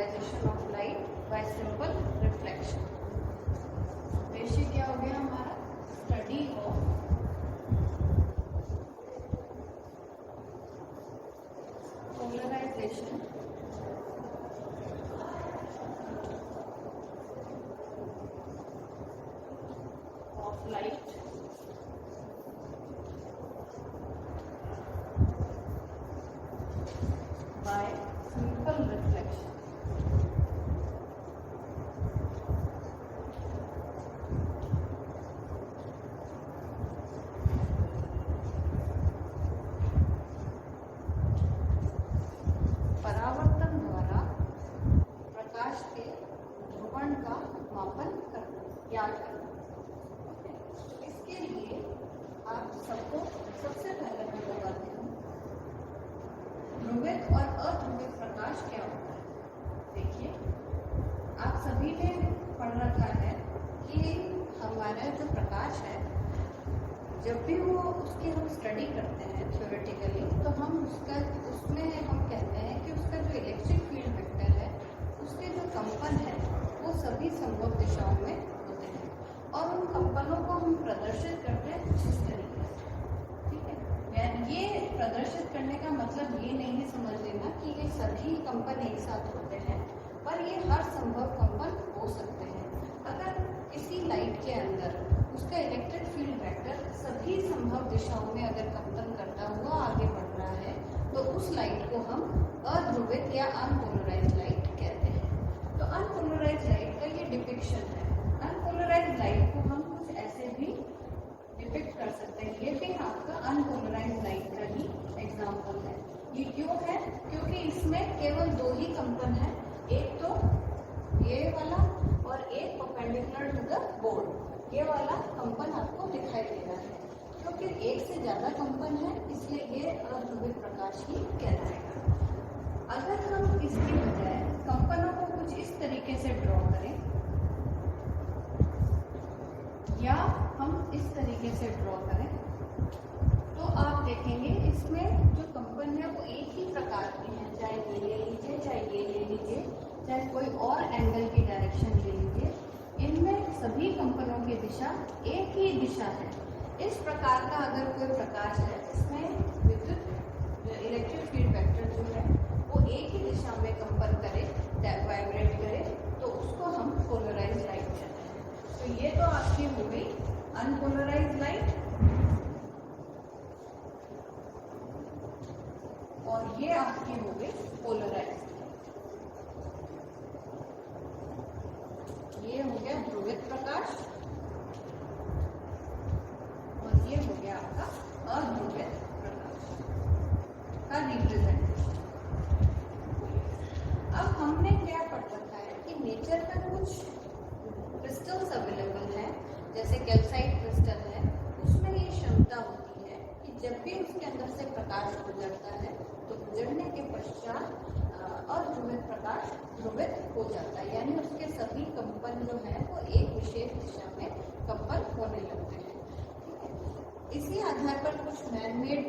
Polarisation of light by simple reflection. उद्देश्य क्या हो गया हमारा? Study of polarisation of light by simple reflection। परावर्तन द्वारा प्रकाश के ध्रुवण का मापन करना, ज्ञात करना। इसके लिए आप सबको सबसे पहले मैं बताती हूँ ध्रुवित और अध्रुवित प्रकाश क्या होता है। देखिए, आप सभी ने पढ़ रखा है कि हमारा जो प्रकाश है, जब भी वो उसकी हम स्टडी करते हैं थ्योरेटिकली, तो हम उसमें हम कहते हैं कि उसका जो इलेक्ट्रिक फील्ड वेक्टर है, उसके जो कंपन है, वो सभी संभव दिशाओं में होते हैं और उन कंपनों को हम प्रदर्शित करते हैं कुछ इस तरीके से। ठीक है, ये प्रदर्शित करने का मतलब ये नहीं है समझ लेना कि ये सभी कंपन एक साथ होते हैं, पर ये हर संभव कंपन हो सकते हैं। अगर किसी लाइट के अंदर उसका इलेक्ट्रिक फील्ड वेक्टर सभी संभव दिशाओं में अगर कंपन करता हुआ आगे बढ़ रहा है, तो उस लाइट को हम अध्रुवित या अनपोलराइज्ड लाइट कहते हैं। तो अनपोलराइज्ड लाइट का ये डिपिक्शन है। अनपोलराइज्ड लाइट को हम कुछ ऐसे भी डिपिक्ट कर सकते हैं। ये भी आपका अनपोलराइज्ड लाइट का ही एग्जाम्पल है। ये क्यों है? क्योंकि इसमें केवल दो ही कंपन है, एक तो ये वाला और एक परपेंडिकुलर टू द बोर्ड। ये वाला कंपन आपको दिखाई दे रहा है। क्योंकि एक से ज्यादा कंपन है, इसलिए ये अध्रुवित प्रकाश ही कहलाएगा। अगर हम इसके बजाय कंपनों को कुछ इस तरीके से ड्रॉ करें या हम इस तरीके से ड्रॉ करें, तो आप देखेंगे इसमें जो कंपन है वो एक ही प्रकार की है। चाहे ये ले लीजिए, चाहे ये ले लीजिए, चाहे कोई और एंगल की डायरेक्शन ले लीजिए, इनमें सभी कंपनों की दिशा एक ही दिशा है। इस प्रकार का अगर कोई प्रकाश है जिसमें विद्युत इलेक्ट्रिक फील्ड वेक्टर जो है वो एक ही दिशा में कंपन करे, वाइब्रेट करे, तो उसको हम पोलराइज्ड लाइट कहते हैं। तो ये तो आपकी हो गई अनपोलराइज्ड लाइट और ये आपकी हो गई पोलराइज्ड। ये हो गया ध्रुवित प्रकाश और ये हो गया आपका अध्रुवित प्रकाश का रिप्रेजेंटेशन। अब हमने क्या पढ़ रखा है कि नेचर में कुछ क्रिस्टल्स अवेलेबल हैं, जैसे कैल्साइट क्रिस्टल है, उसमें ये क्षमता होती है कि जब भी उसके अंदर से प्रकाश गुजरता है तो गुजरने के पश्चात अध्रुवित प्रकाश ध्रुवित हो जाता है, यानी उसके सभी कंपन जो है वो एक विशेष दिशा में कंपन होने लगते हैं। इसी आधार पर कुछ मैन मेड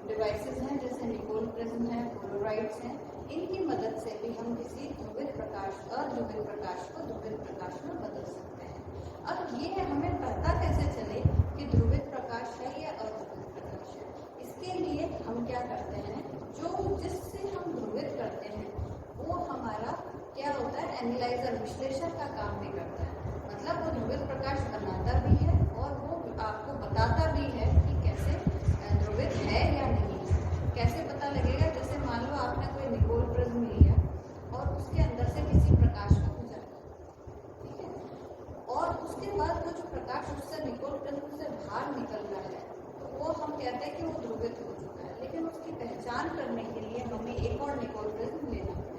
डिवाइसेस हैं, जैसे निकोल प्रिज्म है, पोलराइड्स हैं। इनकी मदद से भी हम किसी ध्रुवित प्रकाश अध्रुवित प्रकाश को ध्रुवित प्रकाश में बदल सकते हैं। अब ये है, हमें पता कैसे चले कि ध्रुवित प्रकाश है या अध्रुवित प्रकाश है। इसके लिए हम क्या करते हैं, जो जिससे हम ध्रुवित करते हैं वो हमारा क्या होता है, एनालाइजर, विश्लेषण का काम भी करता है। मतलब वो ध्रुवित प्रकाश बनाता भी है और वो आपको बताता भी है कि कैसे ध्रुवित है या नहीं है। कैसे पता लगेगा? जैसे मान लो आपने कोई निकोल प्रिज्म लिया और उसके अंदर से किसी प्रकाश को गुजरा, ठीक है, और उसके बाद वो जो प्रकाश उससे निकोल प्रिज्म से बाहर निकल रहा है, तो वो हम कहते हैं कि वो ध्रुवित हो चुका है। लेकिन उसकी पहचान करने के लिए हमें एक और निकोल प्रिज्म लेना पड़ेगा।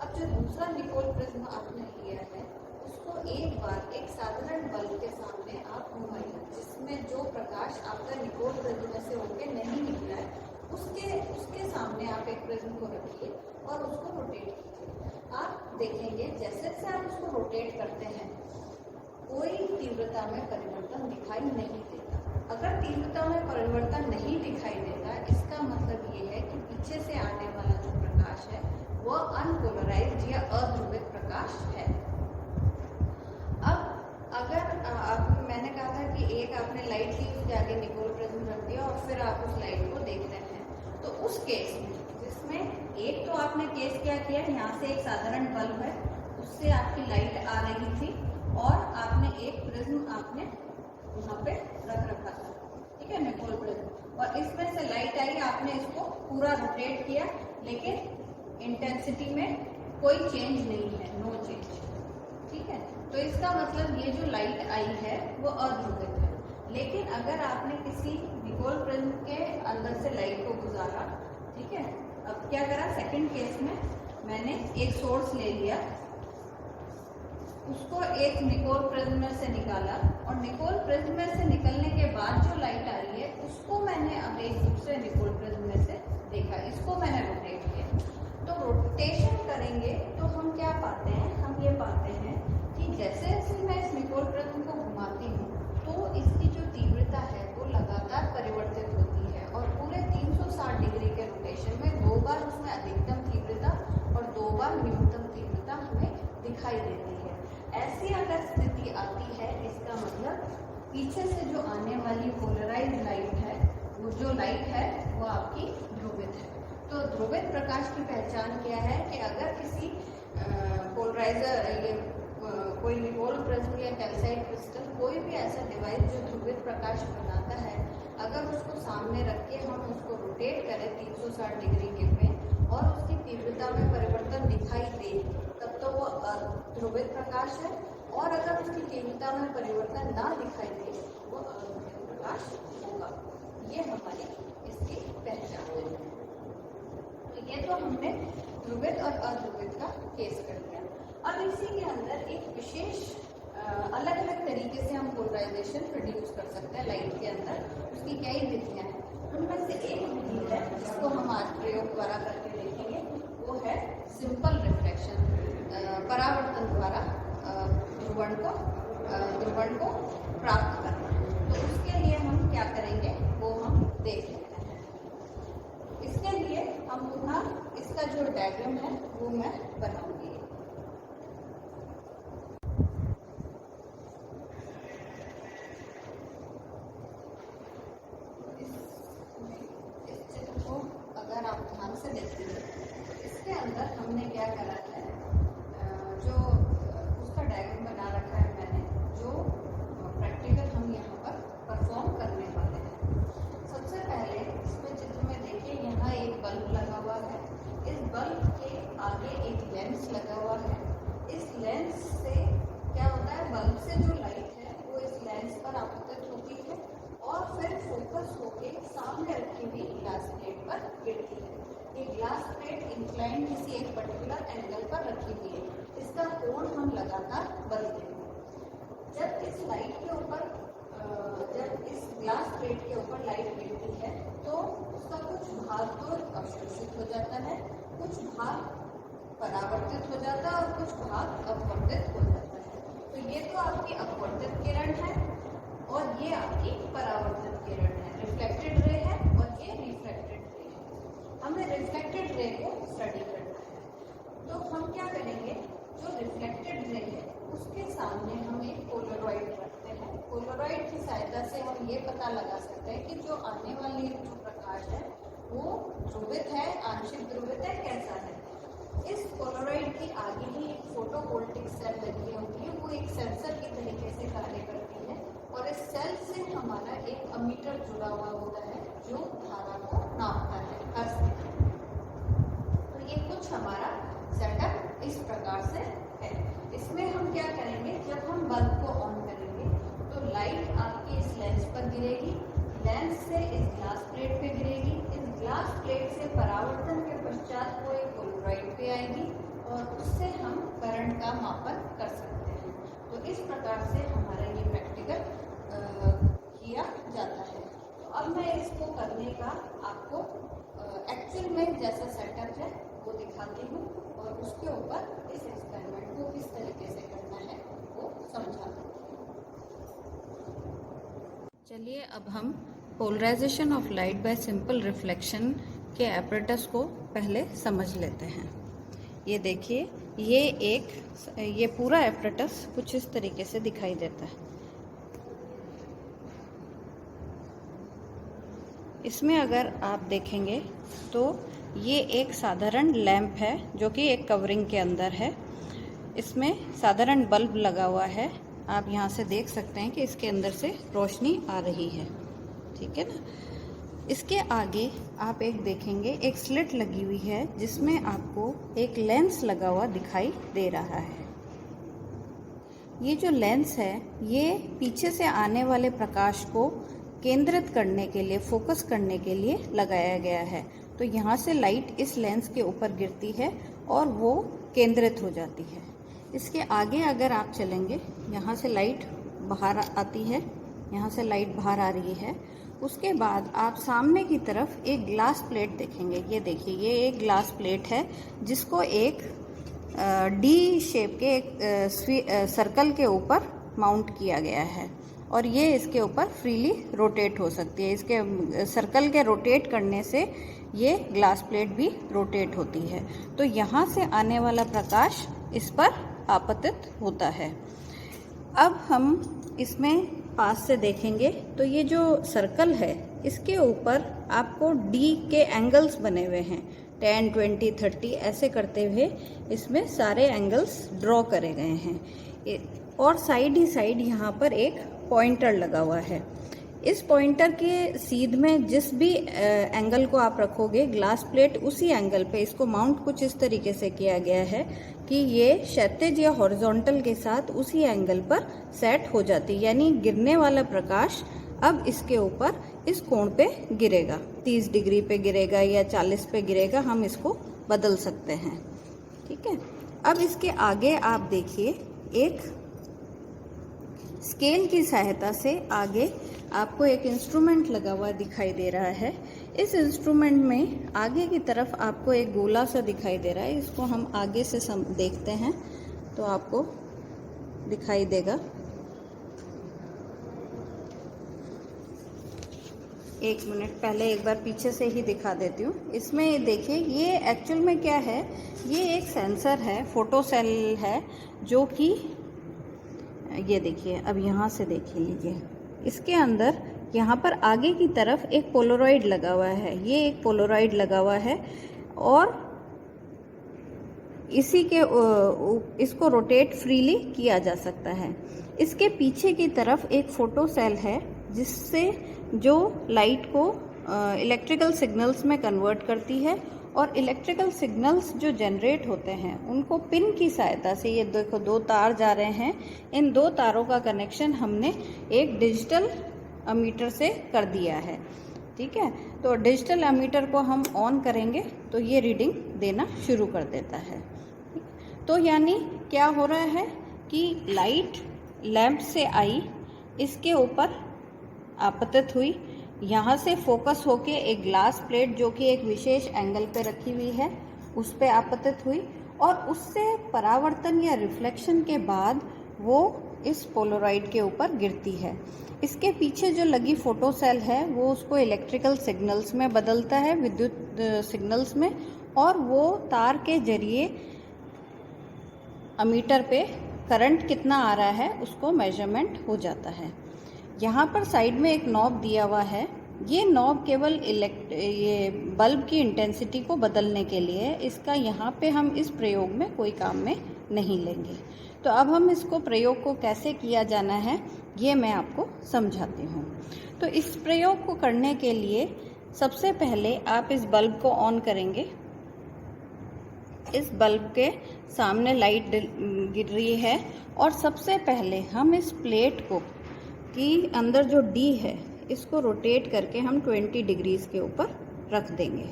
अब जो दूसरा निकोल प्रिज्म आपने लिया है, उसको एक बार एक साधारण बल्ब के सामने आप घुमाइए, जिसमें जो प्रकाश आपका निकोल प्रिज्म में से होकर नहीं निकला है, उसके सामने आप एक प्रिज्म को रखिए और उसको रोटेट कीजिए। आप देखेंगे जैसे जैसे आप उसको रोटेट करते हैं, कोई तीव्रता में परिवर्तन दिखाई नहीं देता। अगर तीव्रता में परिवर्तन नहीं दिखाई देता, इसका मतलब ये है कि पीछे से आने वाला जो प्रकाश है वो अनपोलराइज्ड या अध्रुवित प्रकाश है। अब अगर मैंने कहा था कि एक आपने लाइट ली, उसके आगे निकोल प्रिज्म रख दिया और फिर आप उस लाइट को देख रहे हैं, तो उस केस में जिसमें एक तो आपने केस क्या किया, यहाँ से एक साधारण बल्ब है, उससे आपकी लाइट आ रही थी और आपने एक प्रिज्म आपने यहाँ पे रख रखा था, ठीक है, निकोल प्रिज्म, और इसमें से लाइट आई, आपने इसको पूरा रोटेट किया, लेकिन इंटेंसिटी में कोई चेंज नहीं है, नो चेंज, ठीक है। तो इसका मतलब ये जो लाइट आई है वो अध्रुवित है। लेकिन अगर आपने किसी निकोल प्रिज्म के अंदर से लाइट को गुजारा, ठीक है, अब क्या करा, सेकंड केस में मैंने एक सोर्स ले लिया, उसको एक निकोल प्रिज्म में से निकाला और निकोल प्रिज्म में से निकलने के बाद जो लाइट आ रही है उसको मैंने अब एक दूसरे निकोल प्रिज्म में से देखा, इसको मैंने रोटेट किया। तो रोटेशन करेंगे तो हम क्या पाते हैं, हम ये पाते हैं कि जैसे जैसे मैं इस निकोल प्रिज्म को घुमाती हूँ तो इसकी जो तीव्रता है वो लगातार परिवर्तित होती है और पूरे 360 डिग्री के रोटेशन में 2 बार उसमें अधिकतम तीव्रता और 2 बार न्यूनतम तीव्रता हमें दिखाई देती है। ऐसी अगर स्थिति आती है, इसका मतलब पीछे से जो आने वाली पोलराइज्ड लाइट है, वो जो लाइट है वो आपकी ध्रुवित है। तो ध्रुवित प्रकाश की पहचान क्या है कि अगर किसी पोलराइजर कोई निकोल प्रिज्म या कैल्साइट क्रिस्टल, कोई भी ऐसा डिवाइस जो ध्रुवित प्रकाश बनाता है, अगर उसको सामने रख के हम उसको रोटेट करें 360 डिग्री के में और उसकी तीव्रता में परिवर्तन दिखाई दे, तब तो वो ध्रुवित प्रकाश है, और अगर उसकी तीव्रता में परिवर्तन ना दिखाई दे वो अध्रुवित प्रकाश होगा। ये हमारी इसकी पहचान है। तो ये तो हमने ध्रुवित और अध्रुवित का केस कर दिया। अब इसी के अंदर एक विशेष अलग अलग तरीके से हम पोलराइजेशन प्रोड्यूस कर सकते हैं लाइट के अंदर, उसकी कई विधियां हैं। उनमें से एक विधि है जिसको हम आज प्रयोग द्वारा करके देखेंगे, वो है सिंपल रिफ्लेक्शन, परावर्तन द्वारा ध्रुवण को प्राप्त करना। तो उसके लिए हम क्या करेंगे वो हम देख लेते हैं। इसके लिए हम पुनः इसका जो डायग्राम है वो मैं बनाऊंगी। इसके अंदर हमने क्या करा है, जो उसका डायग्राम बना रखा है मैंने, जो प्रैक्टिकल हम यहाँ पर परफॉर्म करने वाले हैं। सबसे पहले इसमें चित्र में देखिए, यहाँ एक बल्ब लगा हुआ है, इस बल्ब के आगे एक लेंस लगा हुआ है। इस लेंस से क्या होता है, बल्ब से जो लाइट है वो इस लेंस पर आपतित होती है और फिर फोकस होके सामने रखी हुई ग्लास प्लेट पर गिरती है। ये ग्लास प्लेट इंक्लाइन किसी एक पर्टिकुलर एंगल पर रखी हुई है, इसका कोण हम लगातार बदलते हैं। जब इस लाइट के ऊपर जब इस ग्लास प्लेट के ऊपर लाइट गिरती है तो उसका कुछ भाग तो अवशोषित हो जाता है, कुछ भाग परावर्तित हो जाता है और कुछ भाग अपवर्तित हो जाता है। तो ये तो आपकी अपवर्तित किरण है और ये आपकी परावर्तित किरण है, रिफ्लेक्टेड रे है और ये रिफ्लेक्टेड रे है। हमें रिफ्लेक्टेड रे को स्टडी करना है। तो हम क्या करेंगे, जो रिफ्लेक्टेड रे है उसके सामने हम एक पोलरॉइड रखते हैं। पोलरॉइड की सहायता से हम ये पता लगा सकते हैं कि जो आने वाली जो प्रकाश है वो ध्रुवित है, आंशिक ध्रुवित है, कैसा है। इस पोलरॉइड के आगे ही एक फोटोवोल्टिक सेल लगी होती है, वो एक सेंसर की तरीके से कार्य करती है और इस सेल से हमारा एक अमीटर जुड़ा हुआ होता है जो धारा को नापता है हर सेकंड। तो ये कुछ हमारा सेटअप इस प्रकार से है। इसमें हम क्या करेंगे, जब हम बल्ब को ऑन करेंगे तो लाइट आपकी इस लेंस पर गिरेगी, लेंस से इस ग्लास प्लेट पे गिरेगी, इस ग्लास प्लेट से परावर्तन के पश्चात वो एक पोलरॉइड पे आएगी और उससे हम करंट का मापन कर सकते हैं। तो इस प्रकार से हमारा ये प्रैक्टिकल किया जाता है। तो अब मैं इसको करने का आपको एक्चुअल में जैसा सेटअप है वो दिखाती हूँ और उसके ऊपर इस एक्सपेरिमेंट को किस तरीके से करना है वो समझाती हूँ। चलिए अब हम polarisation of light by simple reflection के एपरेटस को पहले समझ लेते हैं। ये देखिए, ये पूरा एपरेटस कुछ इस तरीके से दिखाई देता है। इसमें अगर आप देखेंगे तो ये एक साधारण लैंप है जो कि एक कवरिंग के अंदर है। इसमें साधारण बल्ब लगा हुआ है। आप यहाँ से देख सकते हैं कि इसके अंदर से रोशनी आ रही है, ठीक है ना। इसके आगे आप एक देखेंगे, एक स्लिट लगी हुई है जिसमें आपको एक लेंस लगा हुआ दिखाई दे रहा है। ये जो लेंस है ये पीछे से आने वाले प्रकाश को केंद्रित करने के लिए, फोकस करने के लिए लगाया गया है। तो यहाँ से लाइट इस लेंस के ऊपर गिरती है और वो केंद्रित हो जाती है। इसके आगे अगर आप चलेंगे, यहाँ से लाइट बाहर आती है, यहाँ से लाइट बाहर आ रही है। उसके बाद आप सामने की तरफ एक ग्लास प्लेट देखेंगे। ये देखिए, ये एक ग्लास प्लेट है जिसको एक डी शेप के एक सर्कल के ऊपर माउंट किया गया है और ये इसके ऊपर फ्रीली रोटेट हो सकती है। इसके सर्कल के रोटेट करने से ये ग्लास प्लेट भी रोटेट होती है। तो यहाँ से आने वाला प्रकाश इस पर आपतित होता है। अब हम इसमें पास से देखेंगे तो ये जो सर्कल है इसके ऊपर आपको डी के एंगल्स बने हुए हैं, 10, 20, 30 ऐसे करते हुए इसमें सारे एंगल्स ड्रॉ करे गए हैं। और साइड ही साइड यहाँ पर एक पॉइंटर लगा हुआ है। इस पॉइंटर के सीध में जिस भी एंगल को आप रखोगे, ग्लास प्लेट उसी एंगल पे, इसको माउंट कुछ इस तरीके से किया गया है कि ये क्षैतिज या हॉरिजॉन्टल के साथ उसी एंगल पर सेट हो जाती है। यानी गिरने वाला प्रकाश अब इसके ऊपर इस कोण पे गिरेगा, 30 डिग्री पे गिरेगा या 40 पे गिरेगा, हम इसको बदल सकते हैं, ठीक है। अब इसके आगे आप देखिए, एक स्केल की सहायता से आगे आपको एक इंस्ट्रूमेंट लगा हुआ दिखाई दे रहा है। इस इंस्ट्रूमेंट में आगे की तरफ आपको एक गोला सा दिखाई दे रहा है। इसको हम आगे से देखते हैं तो आपको दिखाई देगा। एक मिनट, पहले एक बार पीछे से ही दिखा देती हूँ। इसमें देखिए, ये एक्चुअल में क्या है, ये एक सेंसर है, फोटो सेल है, जो कि ये देखिए, अब यहाँ से देख लीजिए, इसके अंदर यहाँ पर आगे की तरफ एक पोलराइड लगा हुआ है। ये एक पोलराइड लगा हुआ है और इसी के इसको रोटेट फ्रीली किया जा सकता है। इसके पीछे की तरफ एक फोटो सेल है जिससे जो लाइट को इलेक्ट्रिकल सिग्नल्स में कन्वर्ट करती है और इलेक्ट्रिकल सिग्नल्स जो जनरेट होते हैं उनको पिन की सहायता से, ये देखो 2 तार जा रहे हैं, इन 2 तारों का कनेक्शन हमने एक डिजिटल अमीटर से कर दिया है, ठीक है। तो डिजिटल अमीटर को हम ऑन करेंगे तो ये रीडिंग देना शुरू कर देता है। तो यानी क्या हो रहा है कि लाइट लैंप से आई, इसके ऊपर आपतित हुई, यहाँ से फोकस होके एक ग्लास प्लेट जो कि एक विशेष एंगल पे रखी हुई है उस पे आपतित हुई और उससे परावर्तन या रिफ्लेक्शन के बाद वो इस पोलराइड के ऊपर गिरती है। इसके पीछे जो लगी फोटो सेल है वो उसको इलेक्ट्रिकल सिग्नल्स में बदलता है, विद्युत सिग्नल्स में, और वो तार के जरिए अमीटर पे करंट कितना आ रहा है उसको मेजरमेंट हो जाता है। यहाँ पर साइड में एक नॉब दिया हुआ है। ये नॉब केवल ये बल्ब की इंटेंसिटी को बदलने के लिए है। इसका यहाँ पे हम इस प्रयोग में कोई काम में नहीं लेंगे। तो अब हम इसको प्रयोग को कैसे किया जाना है ये मैं आपको समझाती हूँ। तो इस प्रयोग को करने के लिए सबसे पहले आप इस बल्ब को ऑन करेंगे। इस बल्ब के सामने लाइट गिर रही है और सबसे पहले हम इस प्लेट को कि अंदर जो डी है इसको रोटेट करके हम 20 डिग्रीज के ऊपर रख देंगे।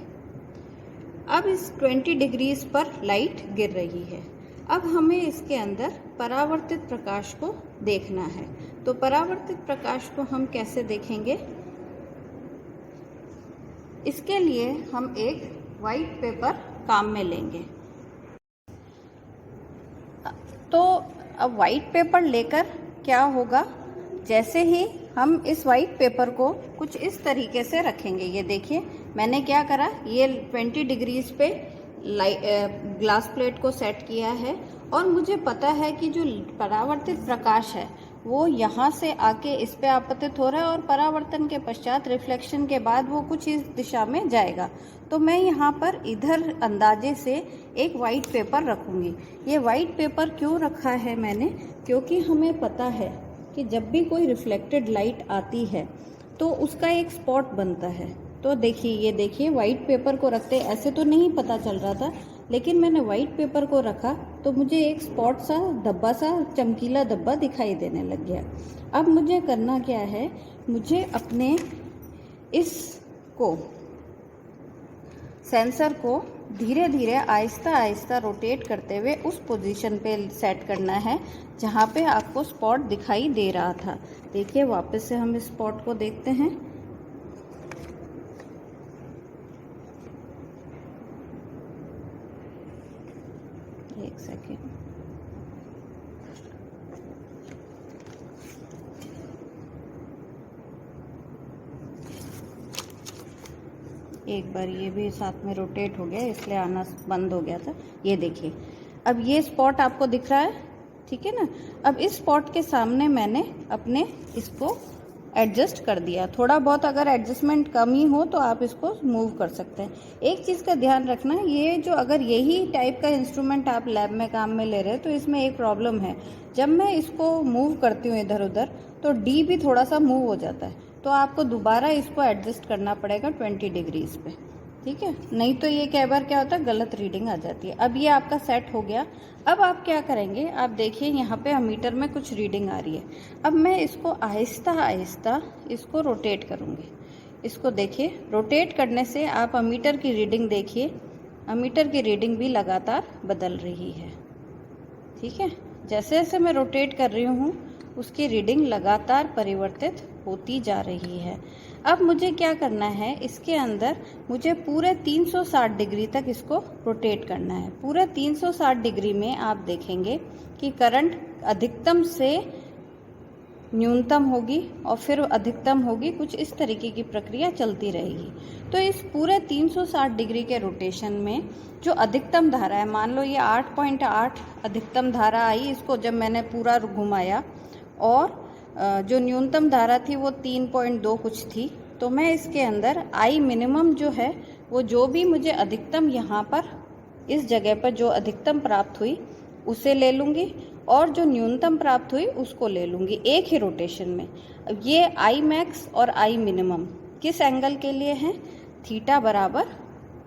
अब इस 20 डिग्रीज पर लाइट गिर रही है। अब हमें इसके अंदर परावर्तित प्रकाश को देखना है। तो परावर्तित प्रकाश को हम कैसे देखेंगे? इसके लिए हम एक वाइट पेपर काम में लेंगे। तो अब वाइट पेपर लेकर क्या होगा, जैसे ही हम इस वाइट पेपर को कुछ इस तरीके से रखेंगे, ये देखिए मैंने क्या करा, ये 20 डिग्रीज पे ग्लास प्लेट को सेट किया है और मुझे पता है कि जो परावर्तित प्रकाश है वो यहाँ से आके इस पे आपतित हो रहा है और परावर्तन के पश्चात रिफ्लेक्शन के बाद वो कुछ इस दिशा में जाएगा। तो मैं यहाँ पर इधर अंदाजे से एक वाइट पेपर रखूँगी। ये वाइट पेपर क्यों रखा है मैंने, क्योंकि हमें पता है कि जब भी कोई रिफ्लेक्टेड लाइट आती है तो उसका एक स्पॉट बनता है। तो देखिए, ये देखिए वाइट पेपर को रखते ऐसे तो नहीं पता चल रहा था, लेकिन मैंने वाइट पेपर को रखा तो मुझे एक स्पॉट सा धब्बा सा चमकीला धब्बा दिखाई देने लग गया। अब मुझे करना क्या है, मुझे अपने इसको सेंसर को धीरे धीरे आहिस्ता आहिस्ता रोटेट करते हुए उस पोजीशन पे सेट करना है जहाँ पे आपको स्पॉट दिखाई दे रहा था। देखिए, वापस से हम इस स्पॉट को देखते हैं। एक सेकेंड, एक बार ये भी साथ में रोटेट हो गया इसलिए आना बंद हो गया था। ये देखिए, अब ये स्पॉट आपको दिख रहा है, ठीक है ना। अब इस स्पॉट के सामने मैंने अपने इसको एडजस्ट कर दिया। थोड़ा बहुत अगर एडजस्टमेंट कम ही हो तो आप इसको मूव कर सकते हैं। एक चीज़ का ध्यान रखना, ये जो अगर यही टाइप का इंस्ट्रूमेंट आप लैब में काम में ले रहे हैं तो इसमें एक प्रॉब्लम है, जब मैं इसको मूव करती हूँ इधर उधर तो डी भी थोड़ा सा मूव हो जाता है, तो आपको दोबारा इसको एडजस्ट करना पड़ेगा 20 डिग्रीज पे, ठीक है। नहीं तो ये कई बार क्या होता है, गलत रीडिंग आ जाती है। अब ये आपका सेट हो गया। अब आप क्या करेंगे, आप देखिए यहाँ पे अमीटर में कुछ रीडिंग आ रही है। अब मैं इसको आहिस्ता आहिस्ता इसको रोटेट करूँगी। इसको देखिए, रोटेट करने से आप अमीटर की रीडिंग देखिए, अमीटर की रीडिंग भी लगातार बदल रही है, ठीक है। जैसे जैसे मैं रोटेट कर रही हूँ उसकी रीडिंग लगातार परिवर्तित होती जा रही है। अब मुझे क्या करना है, इसके अंदर मुझे पूरे 360 डिग्री तक इसको रोटेट करना है। पूरे 360 डिग्री में आप देखेंगे कि करंट अधिकतम से न्यूनतम होगी और फिर अधिकतम होगी, कुछ इस तरीके की प्रक्रिया चलती रहेगी। तो इस पूरे 360 डिग्री के रोटेशन में जो अधिकतम धारा है, मान लो ये 8.8 अधिकतम धारा आई, इसको जब मैंने पूरा घुमाया, और जो न्यूनतम धारा थी वो 3.2 कुछ थी, तो मैं इसके अंदर आई मिनिमम जो है वो जो भी मुझे अधिकतम यहाँ पर इस जगह पर जो अधिकतम प्राप्त हुई उसे ले लूँगी और जो न्यूनतम प्राप्त हुई उसको ले लूँगी एक ही रोटेशन में। अब ये आई मैक्स और आई मिनिमम किस एंगल के लिए हैं, थीटा बराबर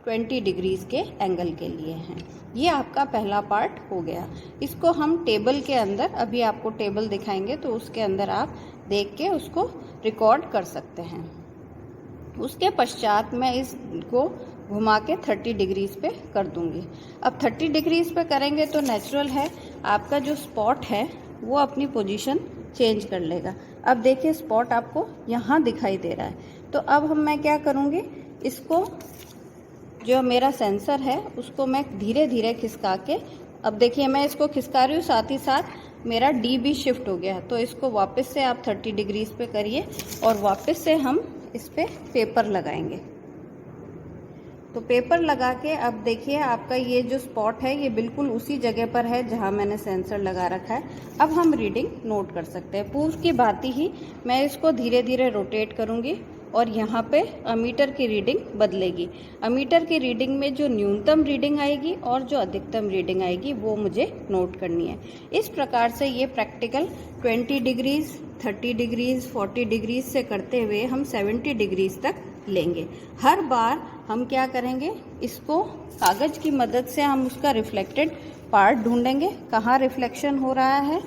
20 डिग्रीज के एंगल के लिए हैं। ये आपका पहला पार्ट हो गया। इसको हम टेबल के अंदर, अभी आपको टेबल दिखाएंगे तो उसके अंदर आप देख के उसको रिकॉर्ड कर सकते हैं। उसके पश्चात मैं इसको घुमा के 30 डिग्रीज पे कर दूंगी। अब 30 डिग्रीज पे करेंगे तो नेचुरल है आपका जो स्पॉट है वो अपनी पोजीशन चेंज कर लेगा। अब देखिए, स्पॉट आपको यहाँ दिखाई दे रहा है। तो अब मैं क्या करूँगी, इसको जो मेरा सेंसर है उसको मैं धीरे धीरे खिसका के, अब देखिए मैं इसको खिसका रही हूँ, साथ ही साथ मेरा डी भी शिफ्ट हो गया। तो इसको वापस से आप 30 डिग्रीज पे करिए और वापस से हम इस पे पेपर लगाएंगे। तो पेपर लगा के अब देखिए आपका ये जो स्पॉट है ये बिल्कुल उसी जगह पर है जहाँ मैंने सेंसर लगा रखा है। अब हम रीडिंग नोट कर सकते हैं। पूर्व की भांति ही मैं इसको धीरे धीरे रोटेट करूँगी और यहाँ पे अमीटर की रीडिंग बदलेगी। अमीटर की रीडिंग में जो न्यूनतम रीडिंग आएगी और जो अधिकतम रीडिंग आएगी वो मुझे नोट करनी है। इस प्रकार से ये प्रैक्टिकल 20 डिग्रीज, 30 डिग्रीज, 40 डिग्रीज से करते हुए हम 70 डिग्रीज तक लेंगे। हर बार हम क्या करेंगे, इसको कागज की मदद से हम उसका रिफ्लेक्टेड पार्ट ढूंढेंगे, कहाँ रिफ्लेक्शन हो रहा है,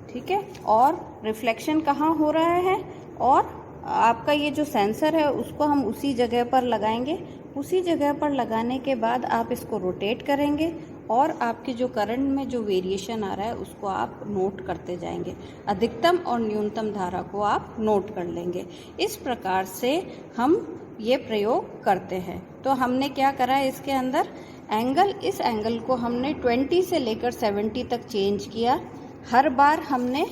ठीक है, और रिफ्लेक्शन कहाँ हो रहा है, और आपका ये जो सेंसर है उसको हम उसी जगह पर लगाएंगे। उसी जगह पर लगाने के बाद आप इसको रोटेट करेंगे और आपके जो करंट में जो वेरिएशन आ रहा है उसको आप नोट करते जाएंगे। अधिकतम और न्यूनतम धारा को आप नोट कर लेंगे। इस प्रकार से हम ये प्रयोग करते हैं। तो हमने क्या करा है, इसके अंदर एंगल, इस एंगल को हमने 20 से लेकर 70 तक चेंज किया। हर बार हमने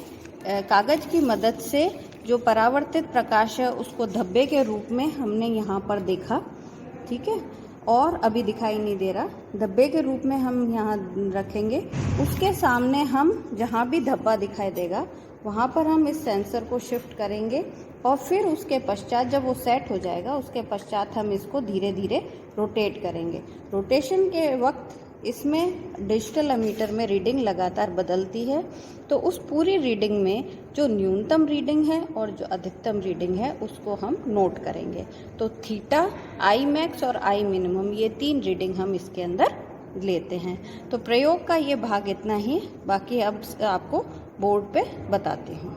कागज की मदद से जो परावर्तित प्रकाश है उसको धब्बे के रूप में हमने यहाँ पर देखा ठीक है। और अभी दिखाई नहीं दे रहा, धब्बे के रूप में हम यहाँ रखेंगे। उसके सामने हम जहाँ भी धब्बा दिखाई देगा वहाँ पर हम इस सेंसर को शिफ्ट करेंगे और फिर उसके पश्चात जब वो सेट हो जाएगा उसके पश्चात हम इसको धीरे धीरे रोटेट करेंगे। रोटेशन के वक्त इसमें डिजिटल अमीटर में रीडिंग लगातार बदलती है, तो उस पूरी रीडिंग में जो न्यूनतम रीडिंग है और जो अधिकतम रीडिंग है उसको हम नोट करेंगे। तो थीटा, आई मैक्स और आई मिनिमम, ये 3 रीडिंग हम इसके अंदर लेते हैं। तो प्रयोग का ये भाग इतना ही, बाकी अब आपको बोर्ड पे बताती हूँ।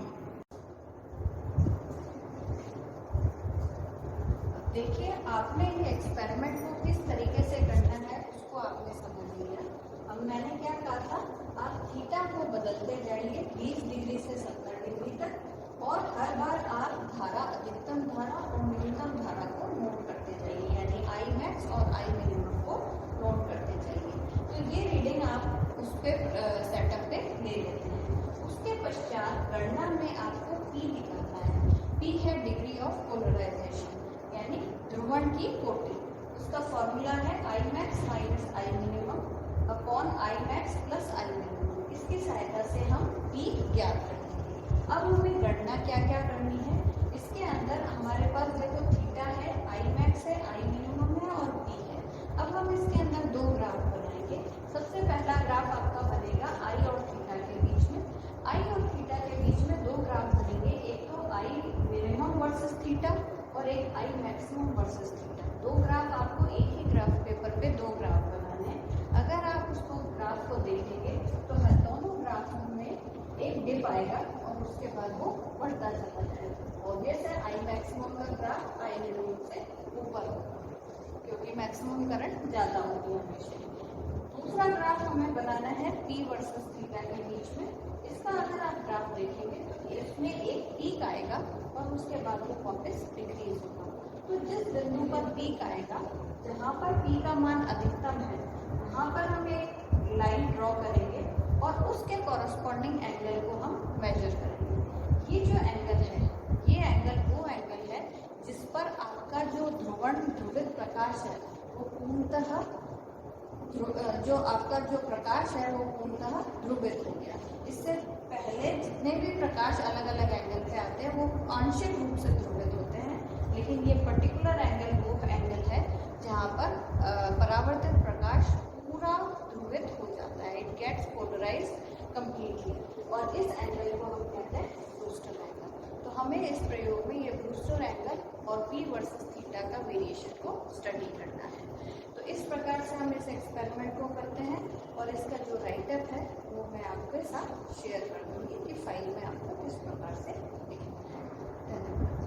देखिए, आपने ये एक्सपेरिमेंट को किस तरीके से करना है उसको आपने समझ लिया। अब मैंने क्या कहा था, आप थीटा को बदलते जाइए 20 डिग्री से 70 डिग्री तक, और हर बार आप धारा, अधिकतम धारा और न्यूनतम धारा को नोट करते जाइए, यानी आई मैक्स और आई मिनिमम को नोट करते जाइए। तो ये रीडिंग आप उस पर सेटअप पे ले लेते हैं। उसके पश्चात गणना में आपको पी निकालना है। पी है डिग्री ऑफ पोलराइजेशन, यानी ध्रुवण की कोटि। उसका फॉर्मूला है I max minus I minimum upon I max plus I minimum. इसकी सहायता से हम पी ज्ञात करेंगे। अब हमें गणना क्या क्या करनी है, इसके अंदर हमारे पास देखो थीटा है, आई मैक्स है, आई मिनिमम है और पी है। अब हम इसके अंदर 2 ग्राफ बनाएंगे। सबसे पहला ग्राफ आपका बनेगा आई और थीटा के बीच में। आई और थीटा के बीच में 2 ग्राफ बनेंगे, एक तो आई मिनिमम वर्सेस थीटा और एक I maximum versus theta. 2 graph आपको एक ही ग्राफ पेपर पे 2 ग्राफ बनाने हैं। अगर आप उसको ग्राफ को देखेंगे तो हर दोनों ग्राफों में एक डिप आएगा और उसके बाद वो बढ़ता चला जाएगा। ऑब्वियस है, आई मैक्सिमम का ग्राफ आई मिनिमम से ऊपर होगा क्योंकि मैक्सिमम करंट ज़्यादा होगी हमेशा। दूसरा ग्राफ हमें बनाना है पी वर्सेस थीटा के बीच में। इसका अगर आप ग्राफ देखेंगे तो इसमें एक पीक आएगा और उसके बाद वो वापस डिक्रीज होगा। तो जिस बिंदु पर पीक आएगा, जहाँ पर पी का मान अधिकतम है, वहाँ पर हम एक लाइन ड्रॉ करेंगे और उसके कॉरस्पॉन्डिंग एंगल को हम मेजर करेंगे। ये जो एंगल है, ये एंगल वो एंगल है जिस पर आपका जो ध्रुवित प्रकाश है वो पूर्णतः जो आपका जो प्रकाश है वो पूर्णतः ध्रुवित हो गया। इससे पहले जितने भी प्रकाश अलग अलग एंगल पे आते हैं वो आंशिक रूप से ध्रुवित होते हैं, लेकिन ये पर्टिकुलर एंगल वो एंगल है जहाँ पर परावर्तित प्रकाश पूरा ध्रुवित हो जाता है। इट गेट्स पोलराइज्ड कंप्लीटली, और इस एंगल को हम कहते हैं ब्रूस्टर एंगल। तो हमें इस प्रयोग में ये ब्रूस्टर एंगल और पी वर्सेस थीटा का वेरिएशन को स्टडी करना है। तो इस प्रकार से हम इस एक्सपेरिमेंट को करते हैं और इसका जो राइटअप है वो मैं आपके साथ शेयर कर दूँगी कि फाइल में आपको किस प्रकार से लिखना है। धन्यवाद।